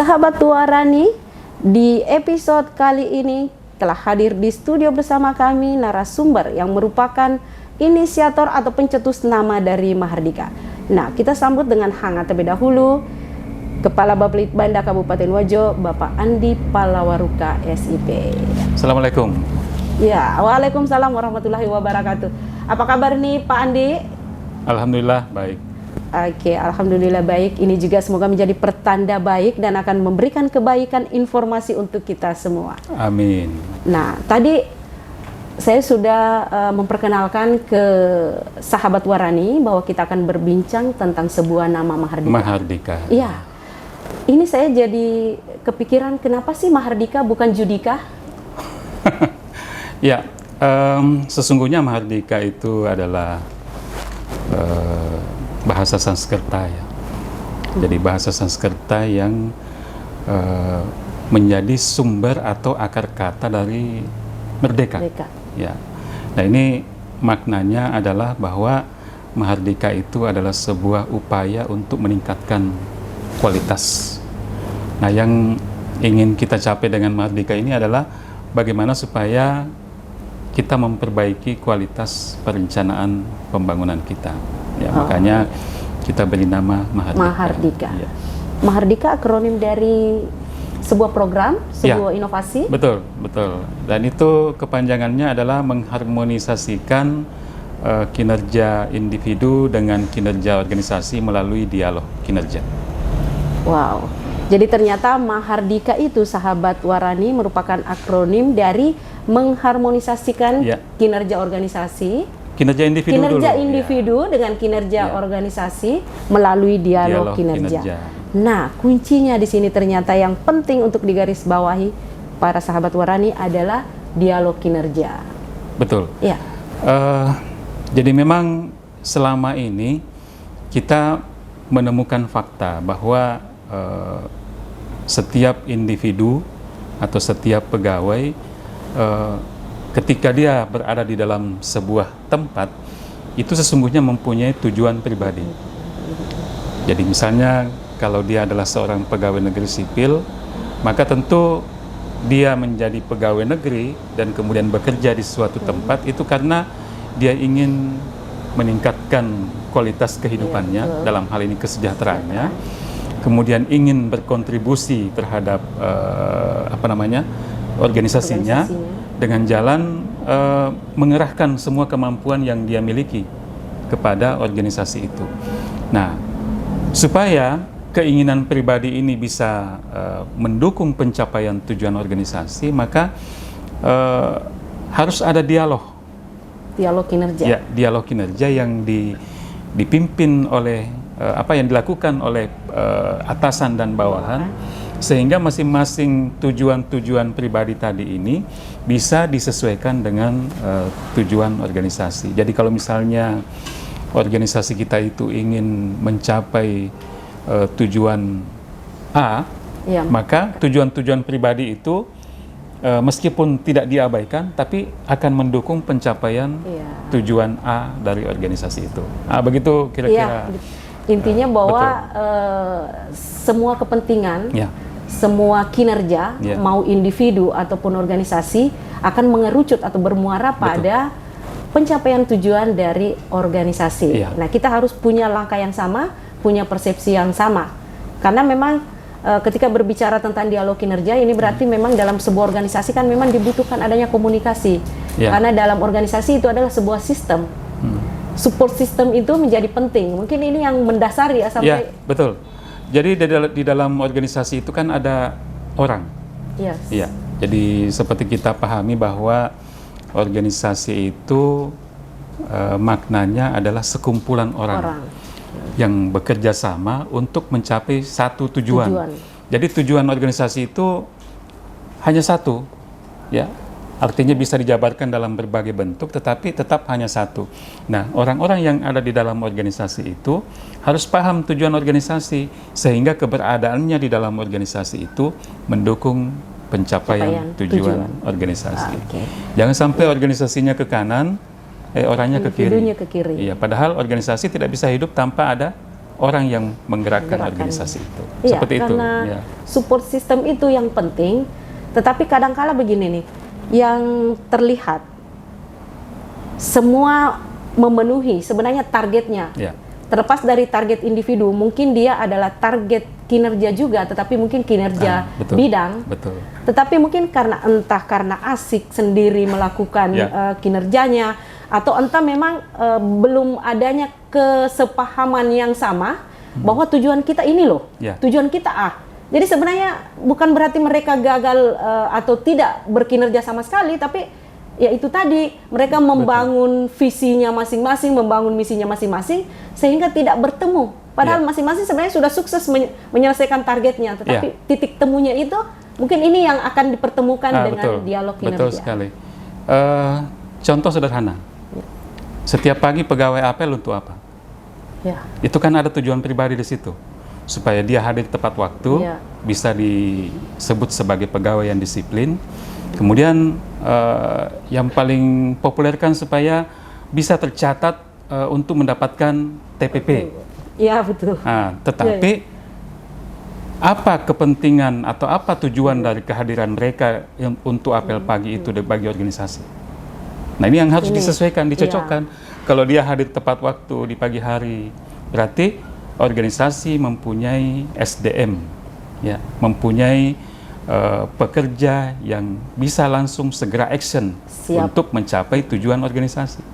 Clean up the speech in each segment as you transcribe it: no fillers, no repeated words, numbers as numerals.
Sahabat Tuarani, di episode kali ini telah hadir di studio bersama kami narasumber yang merupakan inisiator atau pencetus nama dari Mahardika. Nah, kita sambut dengan hangat terlebih dahulu Kepala Bapelitbanda Kabupaten Wajo, Bapak Andi Palawaruka, SIP. Assalamualaikum. Ya, waalaikumsalam warahmatullahi wabarakatuh. Apa kabar nih Pak Andi? Alhamdulillah baik. Oke, alhamdulillah baik. Ini juga semoga menjadi pertanda baik dan akan memberikan kebaikan informasi untuk kita semua. Amin. Nah, tadi saya sudah memperkenalkan ke sahabat Warani bahwa kita akan berbincang tentang sebuah nama Mahardika. Mahardika. Iya. Ini saya jadi kepikiran, kenapa sih Mahardika bukan Judika? Ya, sesungguhnya Mahardika itu adalah bahasa Sanskerta ya. Jadi bahasa Sanskerta yang menjadi sumber atau akar kata dari merdeka. Ya. Nah, ini maknanya adalah bahwa Mahardika itu adalah sebuah upaya untuk meningkatkan kualitas. Nah, yang ingin kita capai dengan Mahardika ini adalah bagaimana supaya kita memperbaiki kualitas perencanaan pembangunan kita. Ya, makanya kita beri nama Mahardika. Mahardika. Ya. Mahardika akronim dari sebuah program, sebuah inovasi. Betul, betul. Dan itu kepanjangannya adalah mengharmonisasikan kinerja individu dengan kinerja organisasi melalui dialog kinerja. Wow. Jadi ternyata Mahardika itu sahabat Warani merupakan akronim dari mengharmonisasikan kinerja organisasi, kinerja individu dengan kinerja organisasi melalui dialog kinerja. Nah, kuncinya di sini ternyata yang penting untuk digarisbawahi para sahabat Warani adalah dialog kinerja. Betul. Ya. Jadi memang selama ini kita menemukan fakta bahwa setiap individu atau setiap pegawai ketika dia berada di dalam sebuah tempat itu sesungguhnya mempunyai tujuan pribadi. Jadi misalnya kalau dia adalah seorang pegawai negeri sipil, maka tentu dia menjadi pegawai negeri dan kemudian bekerja di suatu tempat itu karena dia ingin meningkatkan kualitas kehidupannya, dalam hal ini kesejahteraannya, kemudian ingin berkontribusi terhadap organisasinya dengan jalan mengerahkan semua kemampuan yang dia miliki kepada organisasi itu. Nah, supaya keinginan pribadi ini bisa mendukung pencapaian tujuan organisasi, maka harus ada dialog kinerja. Ya, dialog kinerja yang dipimpin oleh yang dilakukan oleh atasan dan bawahan, sehingga masing-masing tujuan-tujuan pribadi tadi ini bisa disesuaikan dengan tujuan organisasi. Jadi kalau misalnya organisasi kita itu ingin mencapai tujuan A, maka tujuan-tujuan pribadi itu meskipun tidak diabaikan, tapi akan mendukung pencapaian tujuan A dari organisasi itu. Begitu kira-kira. Intinya bahwa semua kepentingan, semua kinerja, mau individu ataupun organisasi akan mengerucut atau bermuara pada pencapaian tujuan dari organisasi. Nah, kita harus punya langkah yang sama, punya persepsi yang sama. Karena memang ketika berbicara tentang dialog kinerja, ini berarti memang dalam sebuah organisasi kan memang dibutuhkan adanya komunikasi. Karena dalam organisasi itu adalah sebuah sistem. Support system itu menjadi penting. Mungkin ini yang mendasari ya sampai. Ya, betul. Jadi di dalam organisasi itu kan ada orang. Iya. Jadi seperti kita pahami bahwa organisasi itu maknanya adalah sekumpulan orang yang bekerja sama untuk mencapai satu tujuan. Jadi tujuan organisasi itu hanya satu, ya. Artinya bisa dijabarkan dalam berbagai bentuk, tetapi tetap hanya satu. Nah, orang-orang yang ada di dalam organisasi itu harus paham tujuan organisasi, sehingga keberadaannya di dalam organisasi itu mendukung pencapaian tujuan organisasi. Jangan sampai organisasinya ke kanan, orangnya ke kiri. Ke kiri. Iya, padahal organisasi tidak bisa hidup tanpa ada orang yang menggerakkan organisasi itu. Iya, Seperti itu. Karena support system itu yang penting. Tetapi kadang-kala begini nih, yang terlihat semua memenuhi sebenarnya targetnya. Ya. Terlepas dari target individu, mungkin dia adalah target kinerja juga, tetapi mungkin kinerja bidang. Betul. Tetapi mungkin entah karena asik sendiri melakukan kinerjanya, atau entah memang belum adanya kesepahaman yang sama bahwa tujuan kita ini loh, tujuan kita Jadi sebenarnya bukan berarti mereka gagal atau tidak berkinerja sama sekali, tapi ya itu tadi, mereka membangun visinya masing-masing, membangun misinya masing-masing, sehingga tidak bertemu. Padahal masing-masing sebenarnya sudah sukses menyelesaikan targetnya, tetapi titik temunya itu mungkin ini yang akan dipertemukan dengan dialog kinerja. Betul sekali. Contoh sederhana, setiap pagi pegawai apel untuk apa? Itu kan ada tujuan pribadi di situ, supaya dia hadir tepat waktu, bisa disebut sebagai pegawai yang disiplin. Kemudian yang paling populer kan supaya bisa tercatat untuk mendapatkan TPP. Iya, betul. Nah, tetapi apa kepentingan atau apa tujuan dari kehadiran mereka untuk apel pagi itu bagi organisasi? Nah, ini yang harus disesuaikan, dicocokkan. Kalau dia hadir tepat waktu di pagi hari, berarti organisasi mempunyai SDM, mempunyai pekerja yang bisa langsung segera action untuk mencapai tujuan organisasi.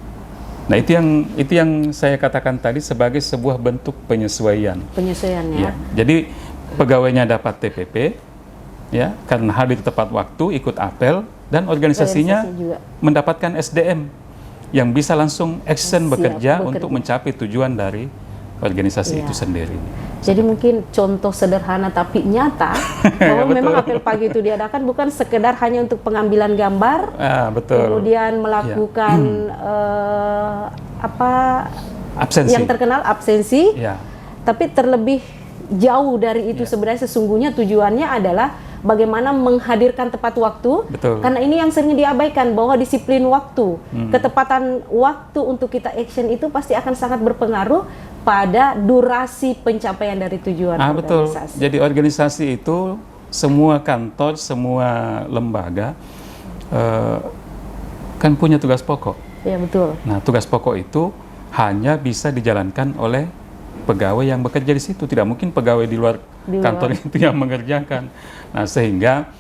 Nah, itu yang saya katakan tadi sebagai sebuah bentuk penyesuaian. Penyesuaiannya. Jadi pegawainya dapat TPP, karena hadir tepat waktu, ikut apel, dan organisasinya mendapatkan SDM yang bisa langsung action bekerja untuk mencapai tujuan dari organisasi itu sendiri. Jadi mungkin contoh sederhana tapi nyata bahwa memang apel pagi itu diadakan bukan sekedar hanya untuk pengambilan gambar, kemudian melakukan absensi. Yang terkenal absensi, tapi terlebih jauh dari itu sebenarnya sesungguhnya tujuannya adalah bagaimana menghadirkan tepat waktu. Karena ini yang sering diabaikan, bahwa disiplin waktu, ketepatan waktu untuk kita action itu pasti akan sangat berpengaruh pada durasi pencapaian dari tujuan organisasi. Jadi organisasi itu, semua kantor, semua lembaga kan punya tugas pokok. Iya, betul. Nah, tugas pokok itu hanya bisa dijalankan oleh pegawai yang bekerja di situ. Tidak mungkin pegawai di luar kantor itu yang mengerjakan. Nah, sehingga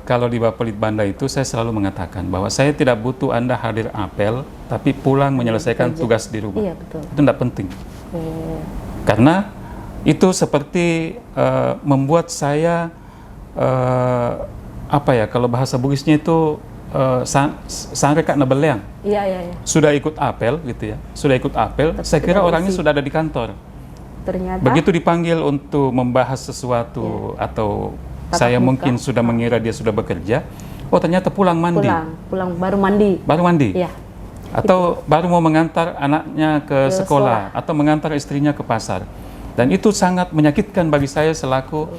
kalau di Bapelitbanda itu saya selalu mengatakan bahwa saya tidak butuh Anda hadir apel, tapi pulang menyelesaikan tugas di rumah. Iya, betul. Itu tidak penting. Karena itu seperti membuat saya kalau bahasa Bugisnya itu sangrekat nebeleang. Iya. Sudah ikut apel gitu ya. Sudah ikut apel, saya kira orangnya sudah ada di kantor. Ternyata begitu dipanggil untuk membahas sesuatu atau saya mungkin sudah mengira dia sudah bekerja, ternyata pulang mandi. Pulang baru mandi. Baru mandi. Iya. Atau baru mau mengantar anaknya ke sekolah atau mengantar istrinya ke pasar. Dan itu sangat menyakitkan bagi saya selaku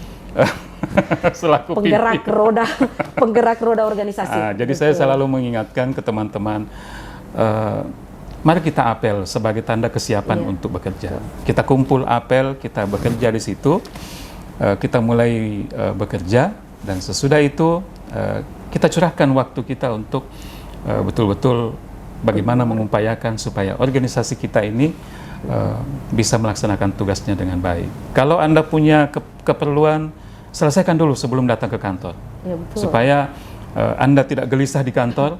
penggerak roda organisasi. Jadi saya selalu mengingatkan ke teman-teman, mari kita apel sebagai tanda kesiapan untuk bekerja. Kita kumpul apel, kita bekerja di situ, kita mulai bekerja, dan sesudah itu kita curahkan waktu kita untuk betul-betul bagaimana mengupayakan supaya organisasi kita ini bisa melaksanakan tugasnya dengan baik. Kalau Anda punya keperluan, selesaikan dulu sebelum datang ke kantor. Ya, betul. Supaya Anda tidak gelisah di kantor.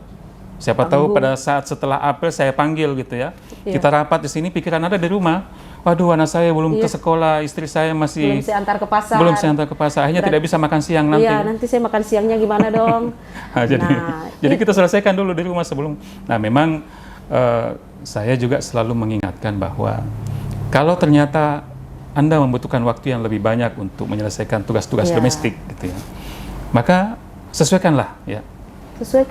Siapa tahu pada saat setelah apel saya panggil gitu ya. Kita rapat di sini, pikiran Anda di rumah. Waduh, anak saya belum ke sekolah, istri saya masih belum saya antar ke pasar. Akhirnya tidak bisa makan siang nanti. Iya, nanti saya makan siangnya gimana dong? Jadi kita selesaikan dulu di rumah sebelum. Nah, memang saya juga selalu mengingatkan bahwa kalau ternyata Anda membutuhkan waktu yang lebih banyak untuk menyelesaikan tugas-tugas domestik gitu ya, maka sesuaikanlah ya.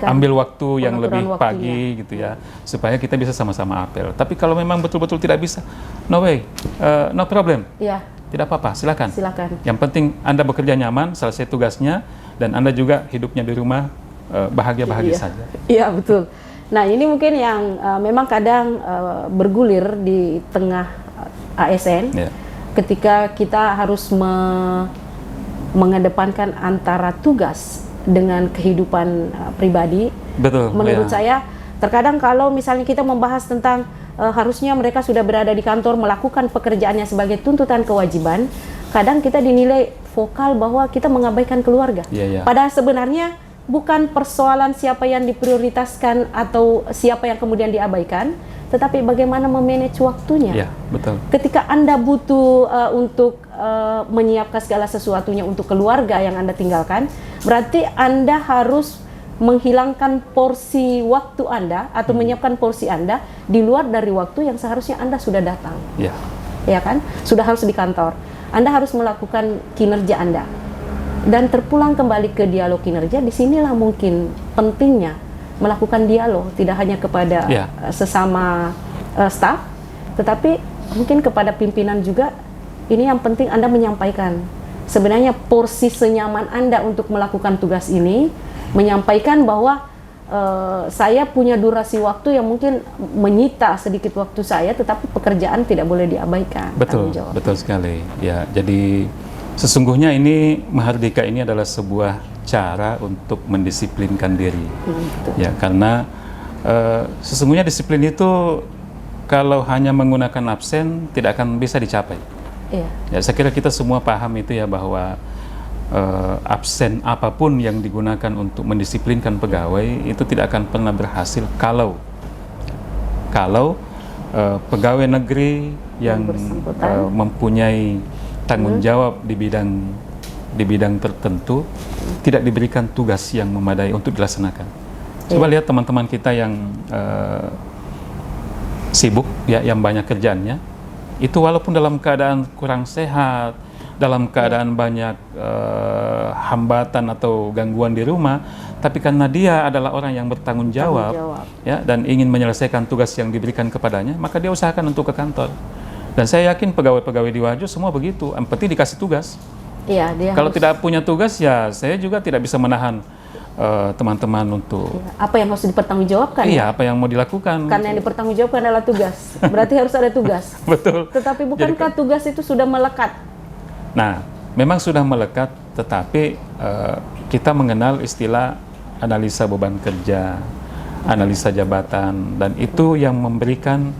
Ambil waktu yang lebih pagi gitu ya, supaya kita bisa sama-sama apel. Tapi kalau memang betul-betul tidak bisa, no way, no problem. Tidak apa-apa, silakan. Yang penting Anda bekerja nyaman, selesai tugasnya, dan Anda juga hidupnya di rumah bahagia-bahagia saja. Iya, betul. Nah, ini mungkin yang memang kadang bergulir di tengah ASN, ketika kita harus mengedepankan antara tugas dengan kehidupan pribadi. Betul. Menurut saya, terkadang kalau misalnya kita membahas tentang harusnya mereka sudah berada di kantor melakukan pekerjaannya sebagai tuntutan kewajiban, kadang kita dinilai vokal bahwa kita mengabaikan keluarga. Padahal sebenarnya bukan persoalan siapa yang diprioritaskan atau siapa yang kemudian diabaikan, tetapi bagaimana memanage waktunya. Betul. Ketika Anda butuh untuk menyiapkan segala sesuatunya untuk keluarga yang Anda tinggalkan, berarti Anda harus menghilangkan porsi waktu Anda atau menyiapkan porsi Anda di luar dari waktu yang seharusnya Anda sudah datang. Ya kan? Sudah harus di kantor. Anda harus melakukan kinerja Anda. Dan terpulang kembali ke dialog kinerja, disinilah mungkin pentingnya melakukan dialog, tidak hanya kepada sesama staf, tetapi mungkin kepada pimpinan juga. Ini yang penting Anda menyampaikan. Sebenarnya porsi senyaman Anda untuk melakukan tugas ini, menyampaikan bahwa saya punya durasi waktu yang mungkin menyita sedikit waktu saya, tetapi pekerjaan tidak boleh diabaikan. Betul, betul sekali. Ya, jadi sesungguhnya ini Mahardika ini adalah sebuah cara untuk mendisiplinkan diri. Ya, karena sesungguhnya disiplin itu kalau hanya menggunakan absen tidak akan bisa dicapai. Ya, saya kira kita semua paham itu ya, bahwa absen apapun yang digunakan untuk mendisiplinkan pegawai itu tidak akan pernah berhasil kalau pegawai negeri yang mempunyai tanggung jawab di bidang tertentu tidak diberikan tugas yang memadai untuk dilaksanakan. Coba lihat teman-teman kita yang sibuk ya, yang banyak kerjaannya, itu walaupun dalam keadaan kurang sehat, dalam keadaan banyak hambatan atau gangguan di rumah, tapi karena dia adalah orang yang bertanggung jawab, ya, dan ingin menyelesaikan tugas yang diberikan kepadanya, maka dia usahakan untuk ke kantor. Dan saya yakin pegawai-pegawai di Wajo semua begitu, yang penting dikasih tugas. Kalau tidak punya tugas, ya saya juga tidak bisa menahan teman-teman untuk apa yang harus dipertanggungjawabkan. Apa yang mau dilakukan. Karena yang dipertanggungjawabkan adalah tugas. Berarti harus ada tugas. Betul. Tetapi bukankah tugas itu sudah melekat? Nah, memang sudah melekat, tetapi kita mengenal istilah analisa beban kerja, analisa jabatan, dan itu yang memberikan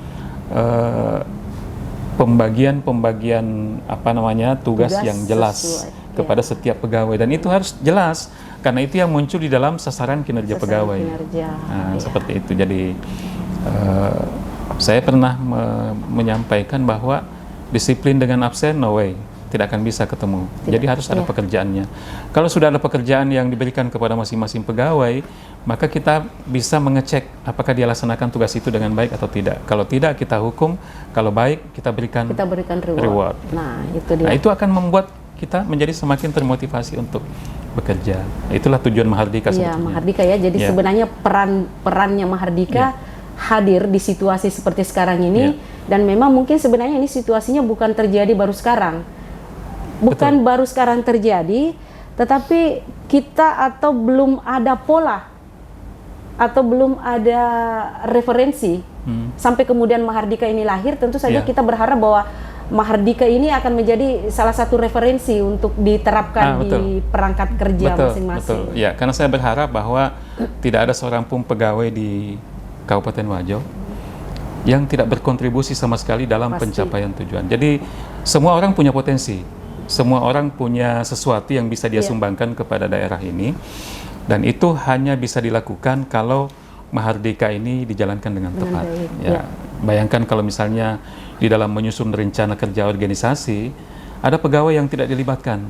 pembagian tugas yang jelas kepada setiap pegawai, dan itu harus jelas karena itu yang muncul di dalam sasaran kinerja pegawai. Seperti itu. Jadi saya pernah menyampaikan bahwa disiplin dengan absen, no way, tidak akan bisa ketemu. Jadi harus ada pekerjaannya. Kalau sudah ada pekerjaan yang diberikan kepada masing-masing pegawai, maka kita bisa mengecek apakah dia laksanakan tugas itu dengan baik atau tidak. Kalau tidak, kita hukum. Kalau baik, kita berikan reward. Nah, itu dia. Nah, itu akan membuat kita menjadi semakin termotivasi untuk bekerja. Itulah tujuan Mahardika sebetulnya. Mahardika ya. Jadi sebenarnya perannya Mahardika hadir di situasi seperti sekarang ini, dan memang mungkin sebenarnya ini situasinya bukan terjadi baru sekarang. Bukan baru sekarang terjadi, tetapi kita atau belum ada pola atau belum ada referensi sampai kemudian Mahardika ini lahir. Tentu saja kita berharap bahwa Mahardika ini akan menjadi salah satu referensi untuk diterapkan di perangkat kerja masing-masing. Ya, karena saya berharap bahwa tidak ada seorang pun pegawai di Kabupaten Wajo yang tidak berkontribusi sama sekali dalam pencapaian tujuan. Jadi semua orang punya potensi, semua orang punya sesuatu yang bisa dia sumbangkan kepada daerah ini, dan itu hanya bisa dilakukan kalau Mahardika ini dijalankan dengan tepat. Bayangkan kalau misalnya di dalam menyusun rencana kerja organisasi ada pegawai yang tidak dilibatkan,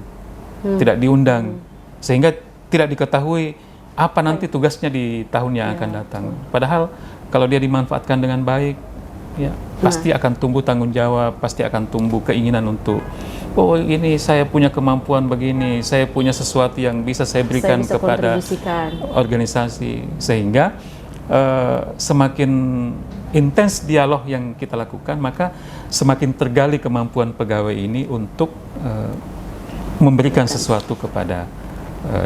tidak diundang, sehingga tidak diketahui apa nanti tugasnya di tahun yang akan datang. Padahal kalau dia dimanfaatkan dengan baik, pasti akan tumbuh tanggung jawab, pasti akan tumbuh keinginan untuk, oh ini saya punya kemampuan begini, saya punya sesuatu yang bisa saya berikan kepada organisasi, sehingga semakin intens dialog yang kita lakukan, maka semakin tergali kemampuan pegawai ini untuk memberikan sesuatu kepada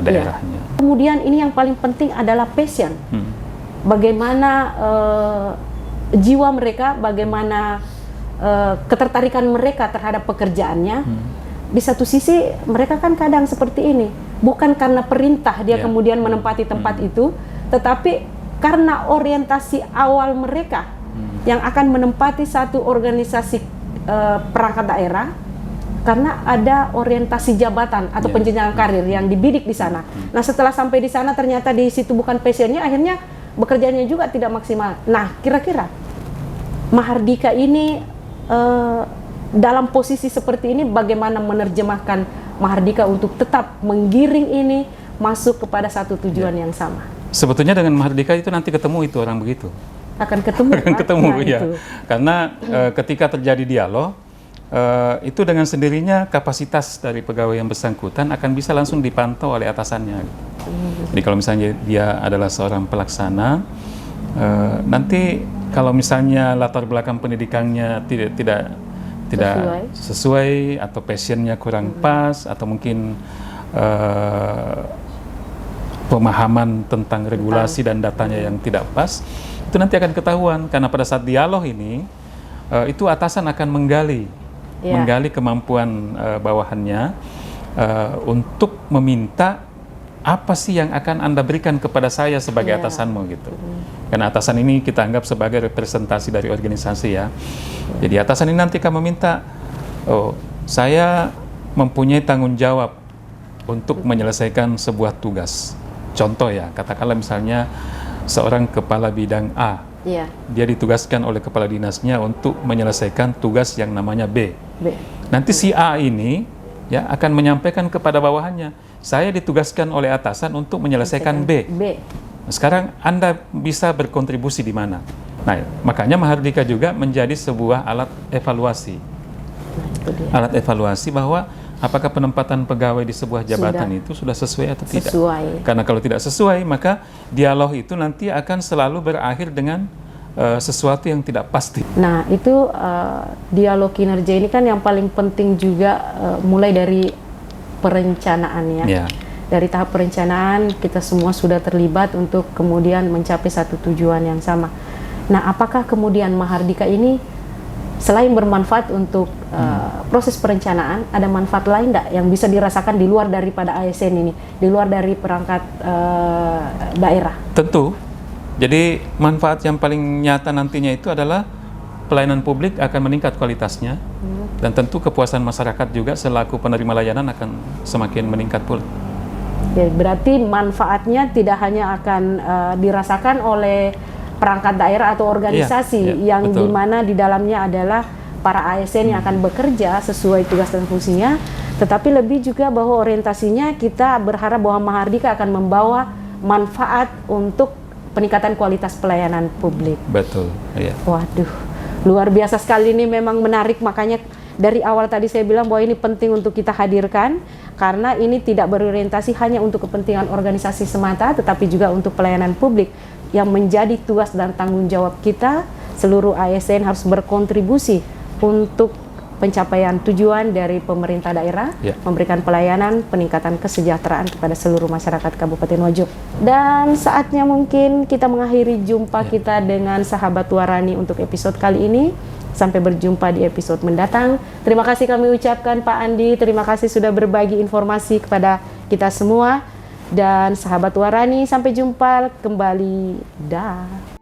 daerahnya. Kemudian ini yang paling penting adalah passion. Bagaimana jiwa mereka, bagaimana ketertarikan mereka terhadap pekerjaannya. Di satu sisi mereka kan kadang seperti ini, bukan karena perintah dia kemudian menempati tempat itu, tetapi karena orientasi awal mereka yang akan menempati satu organisasi perangkat daerah, karena ada orientasi jabatan atau penjenjangan karir yang dibidik di sana. Nah, setelah sampai di sana ternyata di situ bukan passionnya, akhirnya bekerjanya juga tidak maksimal. Nah, kira-kira Mahardika ini dalam posisi seperti ini bagaimana menerjemahkan Mahardika untuk tetap menggiring ini masuk kepada satu tujuan yang sama? Sebetulnya dengan Mahardika itu nanti ketemu itu orang begitu. Akan ketemu, akan ketemu, nah, ya. itu. Karena ketika terjadi dialog, itu dengan sendirinya kapasitas dari pegawai yang bersangkutan akan bisa langsung dipantau oleh atasannya. Jadi kalau misalnya dia adalah seorang pelaksana, nanti kalau misalnya latar belakang pendidikannya tidak sesuai atau passionnya kurang pas, atau mungkin pemahaman tentang regulasi dan datanya yang tidak pas, itu nanti akan ketahuan. Karena pada saat dialog ini, itu atasan akan menggali kemampuan bawahannya untuk meminta apa sih yang akan Anda berikan kepada saya sebagai atasanmu gitu. Karena atasan ini kita anggap sebagai representasi dari organisasi ya. Jadi atasan ini nanti akan meminta, oh saya mempunyai tanggung jawab untuk menyelesaikan sebuah tugas. Contoh ya, katakanlah misalnya seorang kepala bidang A, dia ditugaskan oleh kepala dinasnya untuk menyelesaikan tugas yang namanya B. Nanti si A ini ya akan menyampaikan kepada bawahannya, saya ditugaskan oleh atasan untuk menyelesaikan B. Sekarang Anda bisa berkontribusi di mana? Nah, makanya Mahardika juga menjadi sebuah alat evaluasi. Alat evaluasi bahwa apakah penempatan pegawai di sebuah jabatan itu sudah sesuai atau tidak. Karena kalau tidak sesuai, maka dialog itu nanti akan selalu berakhir dengan sesuatu yang tidak pasti. Nah, itu dialog kinerja ini kan yang paling penting juga, mulai dari perencanaannya. Dari tahap perencanaan kita semua sudah terlibat untuk kemudian mencapai satu tujuan yang sama. Nah, apakah kemudian Mahardika ini selain bermanfaat untuk proses perencanaan, ada manfaat lain enggak yang bisa dirasakan di luar daripada ASN ini, di luar dari perangkat daerah? Tentu. Jadi manfaat yang paling nyata nantinya itu adalah pelayanan publik akan meningkat kualitasnya, dan tentu kepuasan masyarakat juga selaku penerima layanan akan semakin meningkat pula. Jadi berarti manfaatnya tidak hanya akan dirasakan oleh perangkat daerah atau organisasi yang betul. Dimana di dalamnya adalah para ASN yang akan bekerja sesuai tugas dan fungsinya, tetapi lebih juga bahwa orientasinya kita berharap bahwa Mahardika akan membawa manfaat untuk peningkatan kualitas pelayanan publik. Betul, iya. Waduh, luar biasa sekali, ini memang menarik. Makanya dari awal tadi saya bilang bahwa ini penting untuk kita hadirkan, karena ini tidak berorientasi hanya untuk kepentingan organisasi semata, tetapi juga untuk pelayanan publik yang menjadi tugas dan tanggung jawab kita. Seluruh ASN harus berkontribusi untuk pencapaian tujuan dari pemerintah daerah, memberikan pelayanan, peningkatan kesejahteraan kepada seluruh masyarakat Kabupaten Wajo. Dan saatnya mungkin kita mengakhiri jumpa kita dengan sahabat Warani untuk episode kali ini. Sampai berjumpa di episode mendatang. Terima kasih kami ucapkan Pak Andi, terima kasih sudah berbagi informasi kepada kita semua. Dan sahabat Warani, sampai jumpa kembali. Dah.